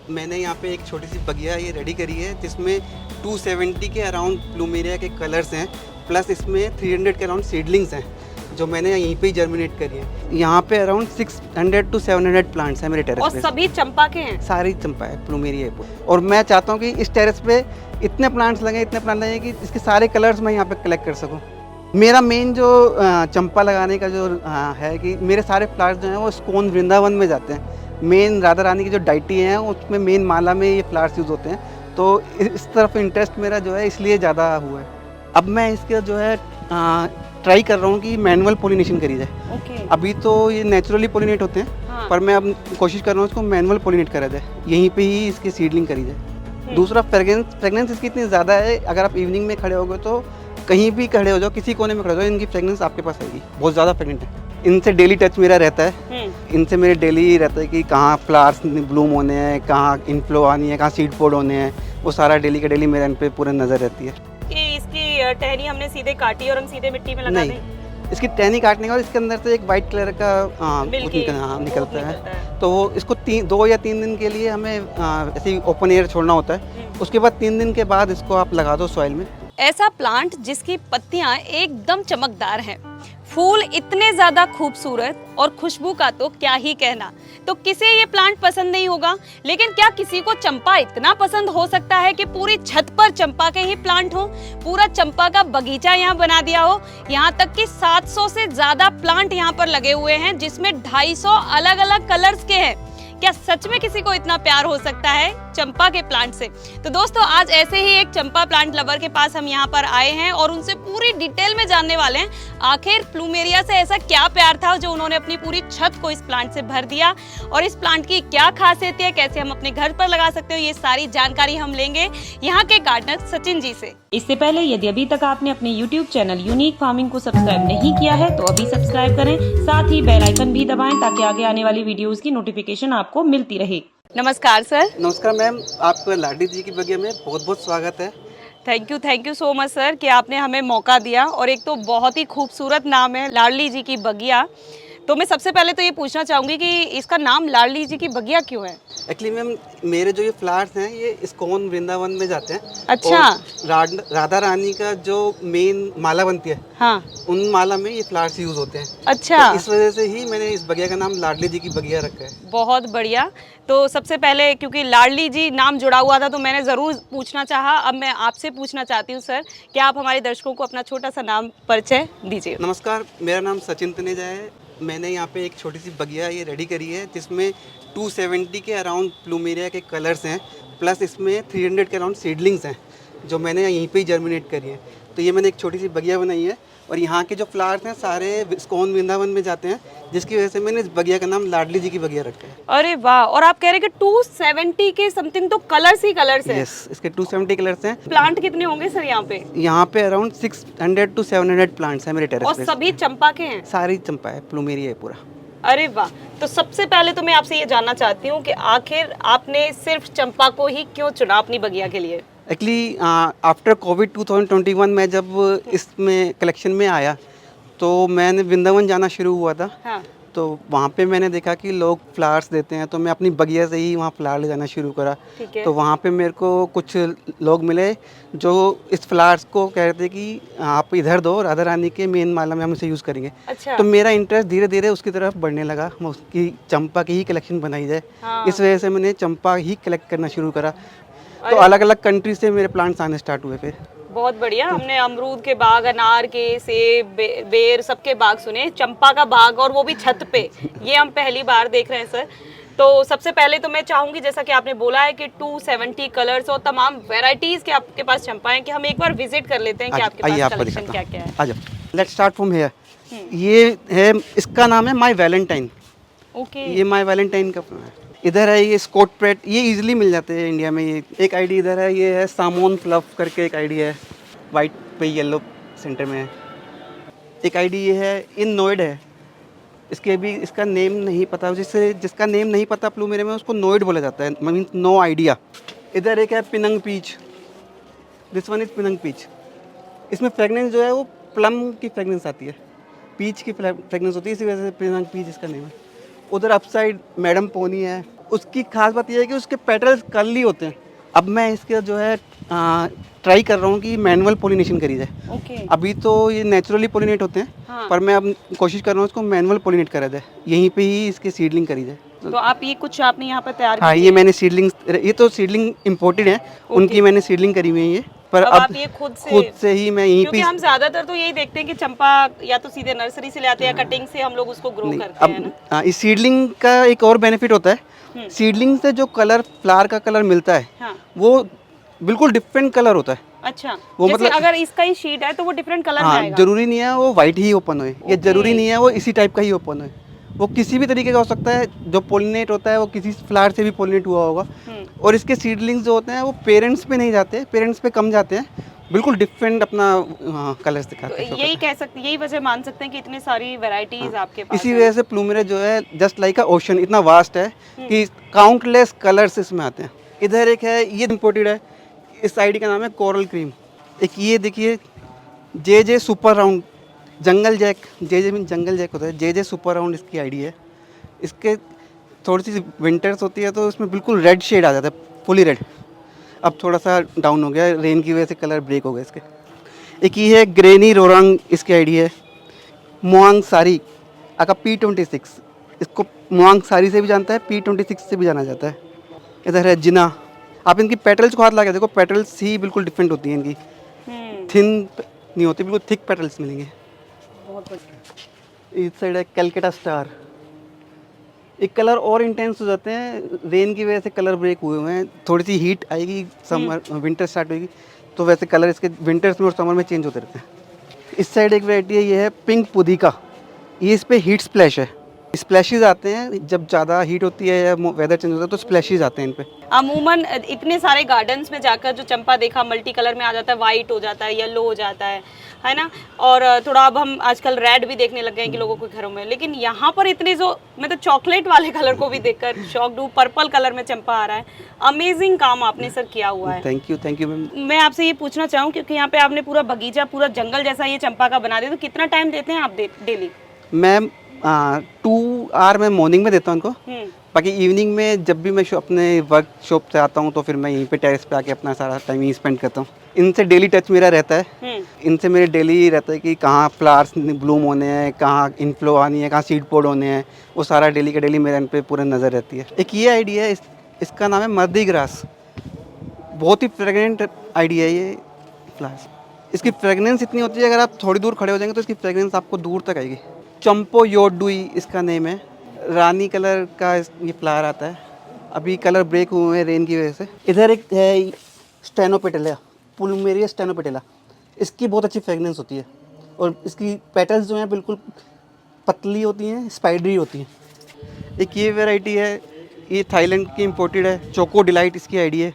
मैंने यहाँ पे एक छोटी सी बगिया ये रेडी करी है जिसमें 270 के अराउंड प्लूमेरिया के कलर्स हैं, प्लस इसमें 300 के अराउंड सीडलिंग्स हैं जो मैंने यहीं पे ही जर्मिनेट करी है। यहाँ पे अराउंड 600 to 700 प्लांट्स हैं मेरे टेरेस पे। और सभी चंपा के हैं? सारी चंपा है, प्लूमेरिया है। और मैं चाहता हूँ कि इस टेरेस पे इतने प्लांट्स लगे कि इसके सारे कलर्स मैं यहाँ पे कलेक्ट कर सकूँ। मेरा मेन जो चंपा लगाने का जो है कि मेरे सारे फ्लावर्स जो हैं वो स्कोन वृंदावन में जाते हैं। मेन राधा रानी की जो डाइटी है उसमें मेन माला में ये फ्लावर्स यूज़ होते हैं, तो इस तरफ इंटरेस्ट मेरा जो है इसलिए ज़्यादा हुआ है। अब मैं इसके जो है ट्राई कर रहा हूँ कि मैनुअल पोलिनेशन करी जाए। अभी तो ये नेचुरली पोलिनेट होते हैं, हाँ। पर मैं अब कोशिश कर रहा हूँ इसको मैनुअल पोलिनेट करा जाए, यहीं पे ही इसकी सीडलिंग करी जाए। दूसरा फ्रेगनेंस इसकी इतनी ज़्यादा है, अगर आप इवनिंग में खड़े होगे तो कहीं भी खड़े हो जाओ, किसी कोने में खड़े हो जाओ, इनकी फ्रेगनेंस आपके पास आएगी। बहुत ज़्यादा फ्रेगनेंट है। इनसे डेली टच मेरा रहता है, इनसे मेरे डेली रहता है कि कहाँ फ्लावर्स ब्लूम होने हैं, कहाँ इनफ्लो आनी है, कहाँ सीड पोड होने हैं, वो सारा डेली का डेली मेरे इन पे पूरा नज़र रहती है। कि इसकी टहनी हमने सीधे काटी और हम सीधे मिट्टी में लगा दें? इसकी टहनी काटने के बाद इसके अंदर से एक वाइट कलर का निकलता है, तो वो इसको 2 या 3 दिन के लिए हमें ऐसे ही ओपन एयर छोड़ना होता है। उसके बाद 3 दिन के बाद इसको आप लगा दो सॉइल में। ऐसा प्लांट जिसकी पत्तियां एकदम चमकदार हैं, फूल इतने ज़्यादा खूबसूरत और खुशबू का तो क्या ही कहना। तो किसे ये प्लांट पसंद नहीं होगा, लेकिन क्या किसी को चंपा इतना पसंद हो सकता है कि पूरी छत पर चंपा के ही प्लांट हो, पूरा चंपा का बगीचा यहाँ बना दिया हो। यहाँ तक कि 700 से ज़्यादा प्लांट यहाँ पर लगे हुए हैं, जिसमें 250 अलग अलग कलर्स के हैं। क्या सच में किसी को इतना प्यार हो सकता है चंपा के प्लांट से? तो दोस्तों, आज ऐसे ही एक चंपा प्लांट लवर के पास हम यहाँ पर आए हैं और उनसे पूरी डिटेल में जानने वाले हैं आखिर प्लूमेरिया से ऐसा क्या प्यार था जो उन्होंने अपनी पूरी छत को इस प्लांट से भर दिया, और इस प्लांट की क्या खासियत है, कैसे हम अपने घर पर लगा सकते हो, ये सारी जानकारी हम लेंगे यहाँ के गार्डनर सचिन जी से। इससे पहले यदि अभी तक आपने अपने YouTube चैनल यूनिक फार्मिंग को सब्सक्राइब नहीं किया है तो अभी सब्सक्राइब करें, साथ ही बेल आइकन भी दबाएं ताकि आगे आने वाली वीडियोस की नोटिफिकेशन आपको मिलती रहे। नमस्कार सर। नमस्कार मैम, आपका लाडी जी की बगिया में बहुत बहुत स्वागत है। Thank you so much sir कि आपने हमें मौका दिया, और एक तो बहुत ही खूबसूरत नाम है लाडली जी की बगिया। तो मैं सबसे पहले तो ये पूछना चाहूँगी कि इसका नाम लाडली जी की बगिया क्यों है? एक्चुअली मैम, मेरे जो ये फ्लावर्स हैं ये इस्कॉन वृंदावन में जाते हैं। अच्छा। और राधा रानी का जो मेन माला बनती है, हाँ, उन माला में ये फ्लावर्स यूज होते हैं। अच्छा, तो इस वजह से ही मैंने इस बगिया का नाम लाडली जी की बगिया रखा है। बहुत बढ़िया। तो सबसे पहले क्योंकि लाडली जी नाम जुड़ा हुआ था तो मैंने ज़रूर पूछना चाहा। अब मैं आपसे पूछना चाहती हूँ सर, क्या आप हमारे दर्शकों को अपना छोटा सा नाम परिचय दीजिए? नमस्कार, मेरा नाम सचिन तनेजा है। मैंने यहाँ पे एक छोटी सी बगिया ये रेडी करी है जिसमें 270 के अराउंड प्लूमेरिया के कलर्स हैं, प्लस इसमें 300 के अराउंड सीडलिंग्स हैं जो मैंने यहीं पे ही जर्मिनेट करी है। तो ये मैंने एक छोटी सी बगिया बनाई है, और यहाँ के जो फ्लावर्स हैं सारे इस्कॉन वृंदावन में जाते हैं, जिसकी वजह से मैंने इस बगिया का नाम लाडली जी की बगिया रखा है। अरे वाह! और आप कह रहे हैं कि 270 के समथिंग तो कलर्स ही कलर्स हैं? यस, इसके 270 कलर्स हैं। प्लांट कितने होंगे सर यहाँ पे? यहाँ पे अराउंड 600 to 700 प्लांट्स हैं मेरे टेरेस और पे। सभी चंपा के हैं? सारी चंपा है, प्लूमेरिया है पूरा। अरे वाह! तो सबसे पहले तो मैं आपसे ये जानना चाहती हूँ कि आखिर आपने सिर्फ चंपा को ही क्यों चुना अपनी बगिया के लिए? एक्चुअली आफ्टर कोविड 2021 में जब इसमें कलेक्शन में आया तो मैंने वृंदावन जाना शुरू हुआ था। हाँ। तो वहाँ पे मैंने देखा कि लोग फ्लावर्स देते हैं, तो मैं अपनी बगिया से ही वहाँ फ्लावर ले जाना शुरू करा। ठीक है। तो वहाँ पे मेरे को कुछ लोग मिले जो इस फ्लावर्स को कह रहे थे कि आप इधर दो, राधा रानी के मेन माला में हम इसे यूज़ करेंगे। अच्छा। तो मेरा इंटरेस्ट धीरे धीरे उसकी तरफ बढ़ने लगा, उसकी चंपा की ही कलेक्शन बनाई जाए। हाँ। इस वजह से मैंने चंपा ही कलेक्ट करना शुरू करा। तो अलग अलग कंट्री से मेरे प्लांट्स आने स्टार्ट हुए फिर। बहुत बढ़िया। हमने अमरूद के बाग, अनार के, सेब, बेर सबके बाग सुने, चंपा का बाग और वो भी छत पे, ये हम पहली बार देख रहे हैं सर। तो सबसे पहले तो मैं चाहूंगी, जैसा कि आपने बोला है कि 270 कलर्स और तमाम वेराइटीज के आपके पास चंपा हैं, कि हम एक बार विजिट कर लेते हैं कि आपके पास कलेक्शन क्या क्या है। आ जाओ, लेट्स स्टार्ट फ्रॉम हियर। ये है, इसका नाम है माय वैलेंटाइन। ओके। ये माय वैलेंटाइन का है। इधर है ये स्कॉट प्रेट, ये इजीली मिल जाते हैं इंडिया में। ये एक आईडी इधर है, ये है सामोन फ्लफ करके एक आईडी है, वाइट पे येलो सेंटर में है। एक आईडी ये है, इन नोएड है। इसके भी इसका नेम नहीं पता, जिसका नेम नहीं पता प्लूमेरिया में उसको नोएड बोला जाता है, मीन्स नो आइडिया। इधर एक है पिनंग पीच, दिस वन इज पिनंग पीच। इसमें फ्रेगनेंस जो है वो प्लम की फ्रेगनेंस आती है, पीच की फ्रेगनेंस होती है, इसी वजह से पिनंग पीच इसका नेम है। उधर अपसाइड मैडम पोनी है, उसकी खास बात यह है कि उसके पेटल्स कर्ली होते हैं। अब मैं इसके जो है ट्राई कर रहा हूँ कि मैनुअल पोलिनेशन करी जाए। ओके। अभी तो ये नेचुरली पोलिनेट होते हैं, हाँ। पर मैं अब कोशिश कर रहा हूँ इसको मैनुअल पोलिनेट करा जाए, यहीं पे ही इसकी सीडलिंग करी जाए। तो आप ये कुछ आपने यहाँ पर तैयार हाँ, किए ये मैंने सीडलिंग, ये तो सीडलिंग इम्पोर्टेड है, उनकी मैंने सीडलिंग करी हुई है ये, पर अब आप ये खुद से ही मैं यहीं क्योंकि पे। हम ज्यादातर तो यही देखते हैं कि चंपा या तो सीधे नर्सरी से ले आते हैं या कटिंग से हम लोग उसको ग्रो करते हैं ना। अब इस सीडलिंग का एक और बेनिफिट होता है, सीडलिंग से जो कलर, फ्लावर का कलर मिलता है, हाँ। वो बिल्कुल डिफरेंट कलर होता है। अच्छा, वो जैसे मतलब अगर इसका ही शीट है तो वो डिफरेंट कलर में हाँ, आएगा। जरूरी नहीं है वो वाइट ही ओपन होए, ये जरूरी नहीं है वो इसी टाइप का ही ओपन होए, वो किसी भी तरीके का हो सकता है। जो पोलिनेट होता है वो किसी फ्लावर से भी पोलिनेट हुआ होगा। और इसके सीडलिंग्स जो होते हैं वो पेरेंट्स पे नहीं जाते, पेरेंट्स पे कम जाते हैं, बिल्कुल डिफरेंट अपना कलर्स दिखाते हैं। यही कह सकते, यही वजह मान सकते हैं कि इतनी सारी वैरायटीज आपके पास इसी वजह से प्लूमेरिज जो है जस्ट लाइक अ ओशन, इतना वास्ट है कि काउंटलेस कलर्स इसमें आते हैं। इधर एक है, ये इम्पोर्टेड है, इस आईडी का नाम है कोरल क्रीम। एक ये देखिए जे सुपर राउंड जंगल जैक, जे मीन जंगल जैक होता है, जे सुपर राउंड इसकी आईडी है। इसके थोड़ी सी विंटर्स होती है तो इसमें बिल्कुल रेड शेड आ जाता है, फुली रेड। अब थोड़ा सा डाउन हो गया, रेन की वजह से कलर ब्रेक हो गए इसके। एक ये है ग्रेनी रोरंग, इसकी आईडी है। मोआंग सारी आका P26, इसको मोआंग सारी से भी जानता है, P26 से भी जाना जाता है। इधर है जिना, आप इनकी पेटल्स को हाथ लगा के देखो, पेटल्स ही बिल्कुल डिफरेंट होती हैं इनकी, थिन नहीं होती, बिल्कुल थिक पेटल्स मिलेंगे। बहुत बढ़िया। इस साइड है कैलकाटा स्टार, एक कलर और इंटेंस हो जाते हैं, रेन की वजह से कलर ब्रेक हुए हुए हैं। थोड़ी सी हीट आएगी, समर विंटर स्टार्ट होगी तो वैसे कलर इसके विंटर्स में और समर में चेंज होते रहते हैं। इस साइड एक वैरायटी है, ये है पिंक पुदीका, ये इस पे हीट स्प्लैश है। स्प्लैशेस आते हैं जब ज़्यादा हीट होती है या वेदर चेंज होता है तो स्प्लैशेस आते हैं इन पे। अमूमन इतने सारे गार्डन्स में जाकर जो चंपा देखा मल्टी कलर में आ जाता है, वाइट हो जाता है, येलो हो जाता है ना, और थोड़ा अब हम आजकल रेड भी देखने लग गए हैं कि लोगों के घरों में, लेकिन यहाँ पर इतने जो मैं तो चॉकलेट वाले कलर को भी देखकर शॉक्ड हूँ, पर्पल कलर में चंपा आ रहा है। अमेजिंग काम आपने सर किया हुआ है। Thank you ma'am. मैं आपसे ये पूछना चाहूँ क्योंकि यहाँ पे आपने पूरा बगीचा, पूरा जंगल जैसा ये चंपा का बना दिया, तो कितना टाइम देते हैं आप डेली? मैम 2 आवर मैं मॉर्निंग में देता हूँ इनको, बाकी इवनिंग में जब भी मैं अपने वर्कशॉप से आता हूँ तो फिर मैं यहीं पे टेरेस पे आके अपना सारा टाइम यहीं स्पेंड करता हूँ। इनसे डेली टच मेरा रहता है, इनसे मेरे डेली रहता है कि कहाँ फ्लावर्स ब्लूम होने हैं, कहाँ इनफ्लो आनी है, कहाँ सीड पोड होने हैं, वो सारा डेली का डेली मेरे इन पे पूरा नज़र रहती है। एक ये आइडिया है, इसका नाम है मर्दी ग्रास, बहुत ही फ्रेगनेंट आइडिया है ये फ्लावर्स। इसकी फ्रेगनेंस इतनी होती है, अगर आप थोड़ी दूर खड़े हो जाएंगे तो इसकी फ्रेगनेंस आपको दूर तक आएगी। चंपो योडुई इसका नेम है, रानी कलर का ये फ्लावर आता है, अभी कलर ब्रेक हुए हैं रेन की वजह से। इधर एक है स्टेनोपेटेला, प्लूमेरिया स्टेनोपेटेला, इसकी बहुत अच्छी फ्रेगनेंस होती है और इसकी पेटल्स जो हैं बिल्कुल पतली होती हैं, स्पाइडरी होती हैं। एक ये वैरायटी है, ये थाईलैंड की इम्पोर्टेड है, चोको डिलाइट इसकी आईडी है।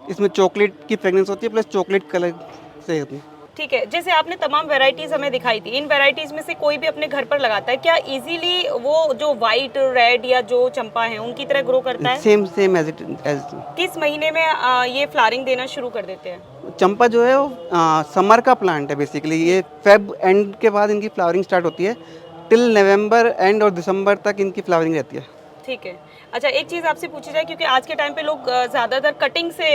इसमें चॉकलेट की फ्रेगनेंस होती है प्लस चॉकलेट कलर से होती है। ठीक है, जैसे आपने तमाम वैरायटीज हमें दिखाई थी, इन वैरायटीज में से कोई भी अपने घर पर लगाता है क्या इजीली वो जो वाइट, रेड या जो चंपा है उनकी तरह ग्रो करता है? सेम एज किस महीने में ये फ्लावरिंग देना शुरू कर देते हैं? चंपा जो है वो समर का प्लांट है बेसिकली, ये फेब एंड के बाद इनकी फ्लावरिंग स्टार्ट होती है, टिल नवंबर एंड और दिसंबर तक इनकी फ्लावरिंग रहती है। ठीक है। अच्छा, एक चीज़ आपसे पूछी जाए, क्योंकि आज के टाइम पे लोग ज़्यादातर कटिंग से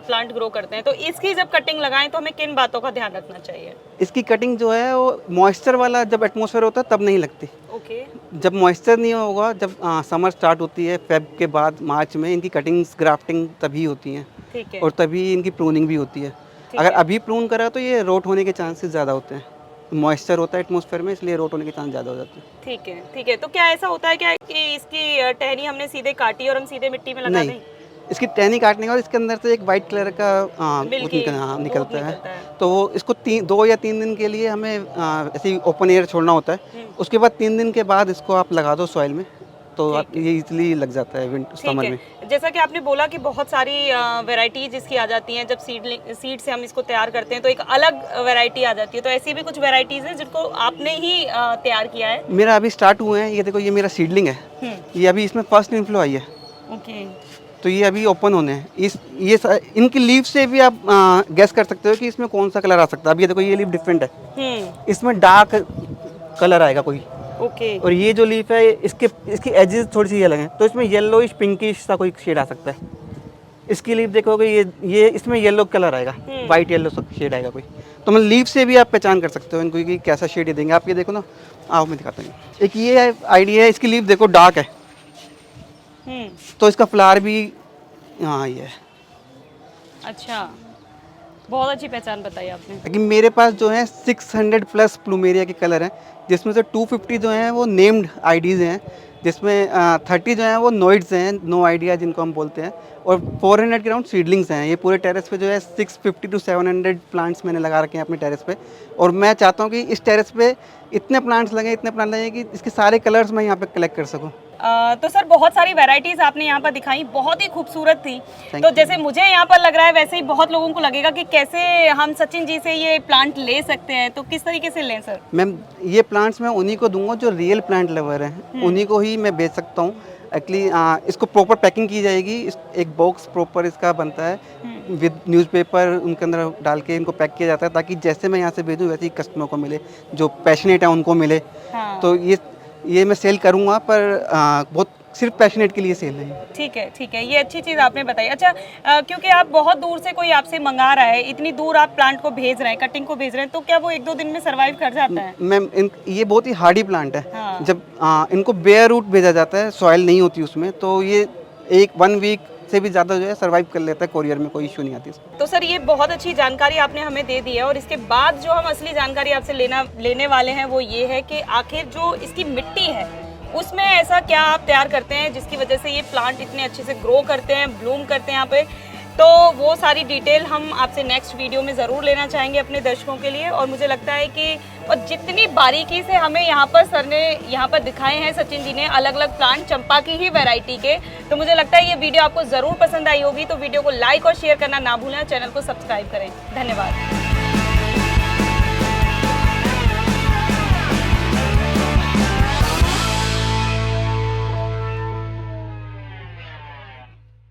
प्लांट ग्रो करते हैं, तो इसकी जब कटिंग लगाएं तो हमें किन बातों का ध्यान रखना चाहिए? इसकी कटिंग जो है वो मॉइस्चर वाला जब एटमॉस्फेयर होता है तब नहीं लगती। ओके। जब मॉइस्चर नहीं होगा, जब समर स्टार्ट होती है फेब के बाद मार्च में, इनकी कटिंग्स ग्राफ्टिंग तभी होती हैं। ठीक है। और तभी इनकी प्रूनिंग भी होती है। अगर अभी प्रून करा तो ये रोट होने के चांसेस ज़्यादा होते हैं, मॉइस्चर होता है एटमॉस्फेयर में, इसलिए रोट होने के चांस ज़्यादा हो जाते हैं। ठीक है, ठीक है। तो क्या ऐसा होता है क्या कि इसकी टहनी हमने सीधे काटी और हम सीधे मिट्टी में लगा दें? इसकी टहनी काटने के बाद इसके अंदर से एक वाइट कलर का निकलता है, तो वो इसको 2 या 3 दिन के लिए हमें ऐसे ओपन एयर छोड़ना होता है। उसके बाद 3 दिन के बाद इसको आप लगा दो सॉइल में, तो ये इजीली लग जाता है समर में। जैसा कि आपने बोला कि बहुत सारी वैरायटीज इसकी आ जाती हैं, जब सीड से हम इसको तैयार करते हैं तो एक अलग वैरायटी आ जाती है, तो ऐसी भी कुछ वैरायटीज हैं जिनको आपने ही तैयार किया है? मेरा अभी स्टार्ट हुए हैं, ये देखो ये मेरा सीडलिंग है, ये अभी इसमें फर्स्ट इनफ्लो आई है। ओके। तो ये अभी ओपन होने हैं। इनकी लीव से भी आप गेस कर सकते हो कि इसमें कौन सा कलर आ सकता है। अभी ये देखो ये लीव डिफरेंट है, इसमें डार्क कलर आएगा कोई, ओके। और ये जो लीफ है इसकी एजेस थोड़ी सी अलग हैं, तो इसमें येलोइश पिंकिश सा कोई शेड आ सकता है। इसकी लीफ देखोगे ये इसमें येलो कलर आएगा, वाइट येलो शेड आएगा कोई। तो मतलब लीफ से भी आप पहचान कर सकते हो इनको कि कैसा शेड देंगे। आप ये देखो ना, आओ मैं दिखाता हूँ। एक ये आइडिया है, इसकी लीफ देखो डार्क है, तो इसका फ्लावर भी यहाँ ये है। अच्छा, बहुत अच्छी पहचान बताई आपने। कि मेरे पास जो है 600 प्लस प्लूमेरिया के कलर हैं, जिसमें से 250 जो हैं वो नेम्ड आईडीज़ हैं, जिसमें 30 जो हैं वो नोइड्स हैं, नो आइडिया जिनको हम बोलते हैं, और 400 के राउंड सीडलिंग्स हैं। ये पूरे टेरेस पे जो है 650 to 700 प्लांट्स मैंने लगा रखे हैं अपने टेरेस पे। और मैं चाहता हूँ कि इस टेरेस पे इतने प्लांट्स लगे कि इसके सारे कलर्स मैं यहाँ पे कलेक्ट कर सकूँ। तो सर बहुत सारी वैरायटीज आपने यहाँ पर दिखाई, बहुत ही खूबसूरत थी। Thank तो you. जैसे मुझे यहाँ पर लग रहा है वैसे ही बहुत लोगों को लगेगा कि कैसे हम सचिन जी से ये प्लांट ले सकते हैं, तो किस तरीके से लें सर? मैम ये प्लांट्स मैं उन्हीं को दूंगा जो रियल प्लांट लवर हैं, उन्हीं को ही मैं बेच सकता हूँ। एक्चुअली इसको प्रॉपर पैकिंग की जाएगी, एक बॉक्स प्रॉपर इसका बनता है विद न्यूज़पेपर, उनके अंदर डाल के इनको पैक किया जाता है, ताकि जैसे मैं यहाँ से भेजूँ वैसे ही कस्टमर को मिले, जो पैशनेट है उनको मिले। हाँ। तो ये मैं सेल करूँगा, पर बहुत सिर्फ पैशनेट के लिए सेल नहीं। ठीक है, ये अच्छी चीज़ आपने बताई। अच्छा, क्योंकि आप बहुत दूर से कोई आपसे मंगा रहा है, इतनी दूर आप प्लांट को भेज रहे हैं, कटिंग को भेज रहे हैं, तो क्या वो 1-2 दिन में सर्वाइव कर जाता है? मैम ये बहुत ही हार्डी प्लांट है। हाँ। जब इनको बेयर रूट भेजा जाता है, सॉइल नहीं होती उसमें, तो ये 1 वीक से भी ज़्यादा जो है सर्वाइव कर लेता है, कोरियर में कोई इशू नहीं आती इसमें। तो सर ये बहुत अच्छी जानकारी आपने हमें दे दी है, और इसके बाद जो हम असली जानकारी आपसे लेने वाले हैं वो ये है कि आखिर जो इसकी मिट्टी है उसमें ऐसा क्या आप तैयार करते हैं जिसकी वजह से ये प्लांट इतने अच्छे से ग्रो करते हैं, ब्लूम करते हैं यहाँ पे। तो वो सारी डिटेल हम आपसे नेक्स्ट वीडियो में ज़रूर लेना चाहेंगे अपने दर्शकों के लिए। और मुझे लगता है कि और जितनी बारीकी से हमें यहाँ पर सर ने यहाँ पर दिखाए हैं, सचिन जी ने, अलग अलग प्लांट चंपा की ही वैरायटी के, तो मुझे लगता है ये वीडियो आपको ज़रूर पसंद आई होगी। तो वीडियो को लाइक और शेयर करना ना भूलें, चैनल को सब्सक्राइब करें। धन्यवाद।